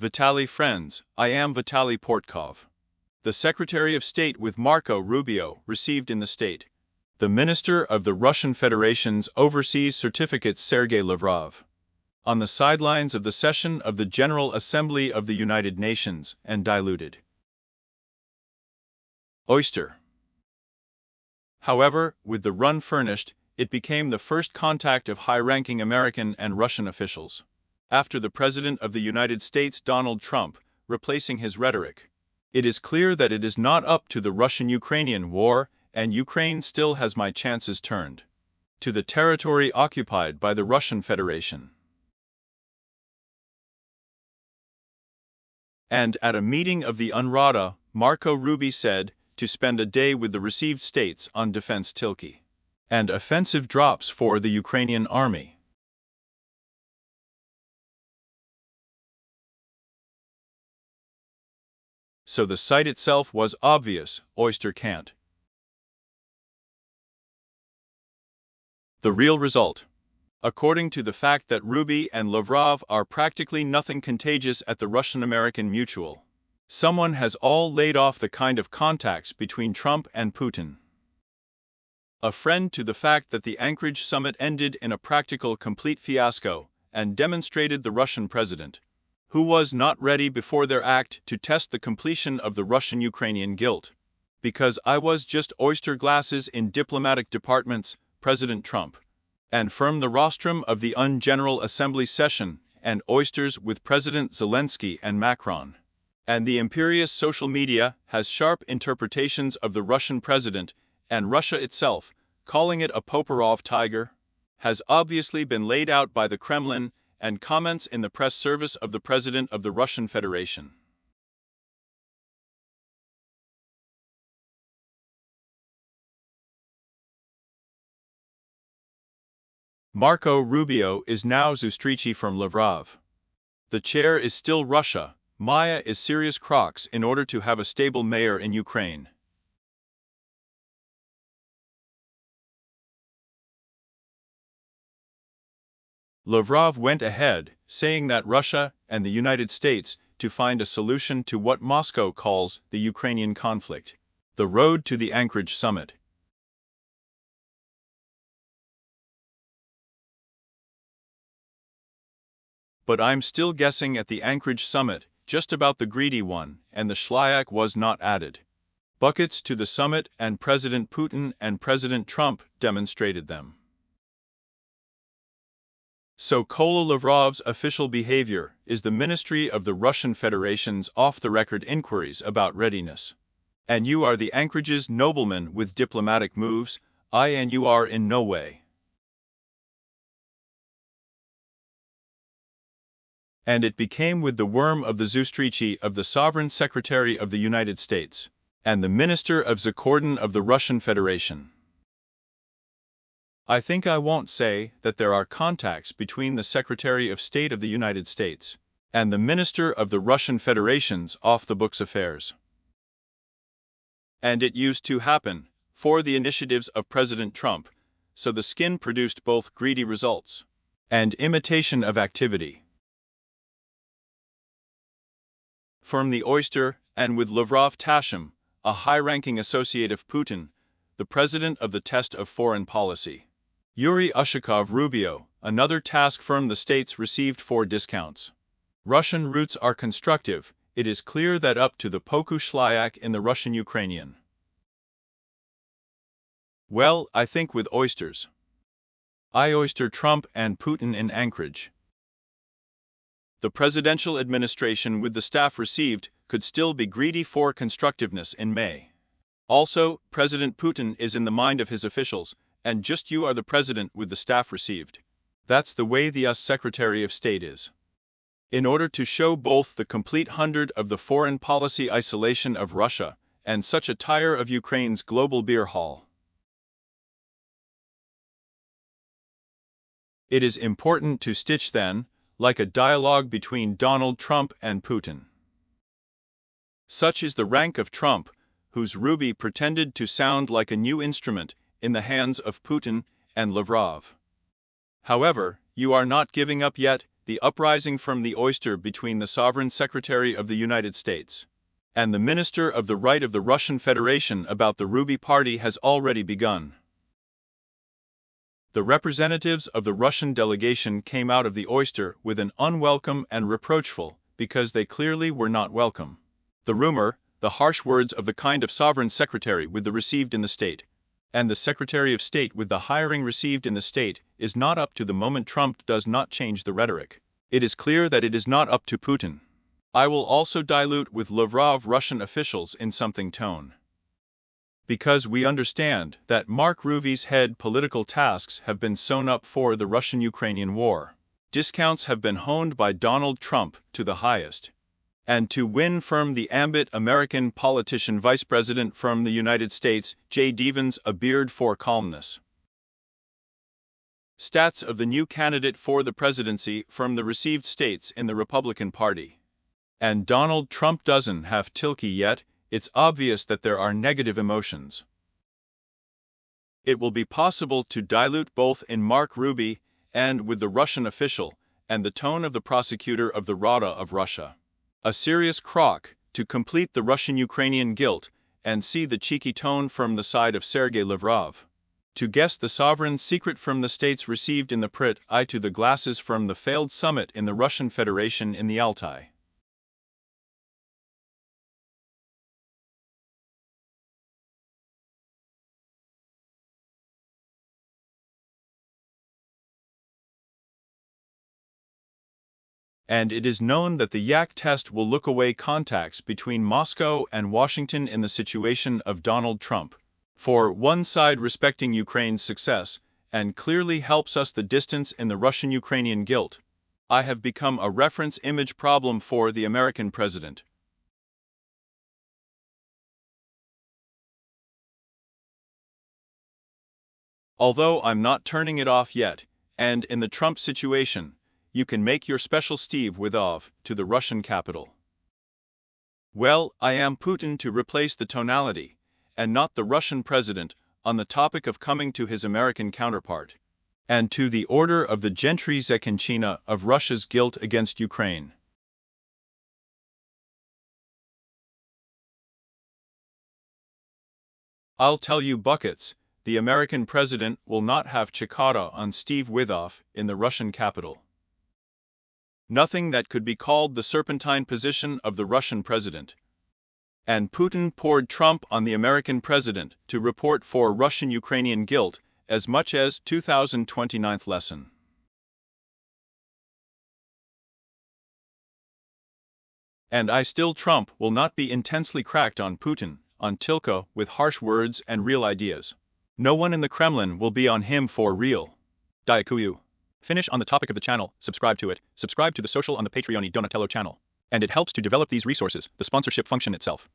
Vitaly friends, I am Vitaly Portnikov, the Secretary of State with Marco Rubio received in the state. The Minister of the Russian Federation's Overseas Certificates Sergei Lavrov. On the sidelines of the session of the General Assembly of the United Nations and diluted. Oyster. However, with the run furnished, it became the first contact of high-ranking American and Russian officials. After the President of the United States Donald Trump replacing his rhetoric, it is clear that it is not up to the Russian-Ukrainian war, and Ukraine still has my chances turned to the territory occupied by the Russian Federation. And at a meeting of the UNRWA, Marco Rubio said to spend a day with the received states on defense tilki and offensive drops for the Ukrainian army. So the sight itself was obvious, oyster can't. The real result. According to the fact that Rubio and Lavrov are practically nothing contagious at the Russian-American mutual. Someone has all laid off the kind of contacts between Trump and Putin. A friend to the fact that the Anchorage summit ended in a practical complete fiasco and demonstrated the Russian president, who was not ready before their act to test the completion of the Russian-Ukrainian guilt. Because I was just oyster glasses in diplomatic departments, President Trump, and from the rostrum of the General Assembly session, and oysters with President Zelensky and Macron. And the imperious social media has sharp interpretations of the Russian president, and Russia itself, calling it a Poporov tiger, has obviously been laid out by the Kremlin, and comments in the press service of the President of the Russian Federation. Marco Rubio is now Zustrichi from Lavrov. The chair is still Russia, Maya is serious Crocs in order to have a stable mayor in Ukraine. Lavrov went ahead, saying that Russia and the United States to find a solution to what Moscow calls the Ukrainian conflict. The road to the Anchorage summit. But I'm still guessing at the Anchorage summit, just about the greedy one, and the Shlyak was not added. Buckets to the summit, and President Putin and President Trump demonstrated them. So Kola Lavrov's official behavior is the Ministry of the Russian Federation's off-the-record inquiries about readiness. And you are the Anchorage's nobleman with diplomatic moves, and you are in no way. And it became with the worm of the Zustrichi of the Sovereign Secretary of the United States, and the Minister of Zakordon of the Russian Federation. I think I won't say that there are contacts between the Secretary of State of the United States and the Minister of the Russian Federation's off-the-books affairs. And it used to happen, for the initiatives of President Trump, so the skin produced both greedy results and imitation of activity. From the oyster, and with Lavrov Tashim, a high-ranking associate of Putin, the president of the test of foreign policy. Yuri Ushakov Rubio, another task firm the states received 4 discounts. Russian roots are constructive, it is clear that up to the Poku Shlyak in the Russian-Ukrainian. Well, I think with oysters. I oyster Trump and Putin in Anchorage. The presidential administration with the staff received could still be greedy for constructiveness in May. Also, President Putin is in the mind of his officials, and just you are the president with the staff received. That's the way the US Secretary of State is. In order to show both the complete 100 of the foreign policy isolation of Russia, and such a tire of Ukraine's global beer hall. It is important to stitch then, like a dialogue between Donald Trump and Putin. Such is the rank of Trump, whose Rubio pretended to sound like a new instrument in the hands of Putin and Lavrov. However, you are not giving up yet, the uprising from the oyster between the Sovereign Secretary of the United States and the Minister of the Right of the Russian Federation about the Rubio party has already begun. The representatives of the Russian delegation came out of the oyster with an unwelcome and reproachful, because they clearly were not welcome. The rumor, the harsh words of the kind of Sovereign Secretary with the received in the state, and the Secretary of State with the hiring received in the state, is not up to the moment. Trump does not change the rhetoric. It is clear that it is not up to Putin. I will also dilute with Lavrov Russian officials in something tone. Because we understand that Mark Rubio's head political tasks have been sewn up for the Russian-Ukrainian war. Discounts have been honed by Donald Trump to the highest. And to win from the ambit American politician Vice President from the United States, J. Devens, a beard for calmness. Stats of the new candidate for the presidency from the received states in the Republican Party. And Donald Trump doesn't have Tilke yet. It's obvious that there are negative emotions. It will be possible to dilute both in Mark Rubio and with the Russian official, and the tone of the prosecutor of the Rada of Russia. A serious crock to complete the Russian-Ukrainian guilt, and see the cheeky tone from the side of Sergei Lavrov. To guess the sovereign secret from the states received in the prit eye to the glasses from the failed summit in the Russian Federation in the Altai. And it is known that the Yak test will look away contacts between Moscow and Washington in the situation of Donald Trump. For one side respecting Ukraine's success, and clearly helps us the distance in the Russian-Ukrainian guilt. I have become a reference image problem for the American president. Although I'm not turning it off yet, and in the Trump situation, you can make your special Steve Withov to the Russian capital. Well, I am Putin to replace the tonality, and not the Russian president, on the topic of coming to his American counterpart, and to the order of the gentry Zekinchina of Russia's guilt against Ukraine. I'll tell you buckets, the American president will not have Chikata on Steve Withov in the Russian capital. Nothing that could be called the serpentine position of the Russian president. And Putin poured Trump on the American president to report for Russian-Ukrainian guilt as much as 2029 lesson. And I still Trump will not be intensely cracked on Putin, on Tilke with harsh words and real ideas. No one in the Kremlin will be on him for real. Daikuyu. Finish on the topic of the channel, subscribe to it, subscribe to the social on the Patreon Donatello channel. And it helps to develop these resources, the sponsorship function itself.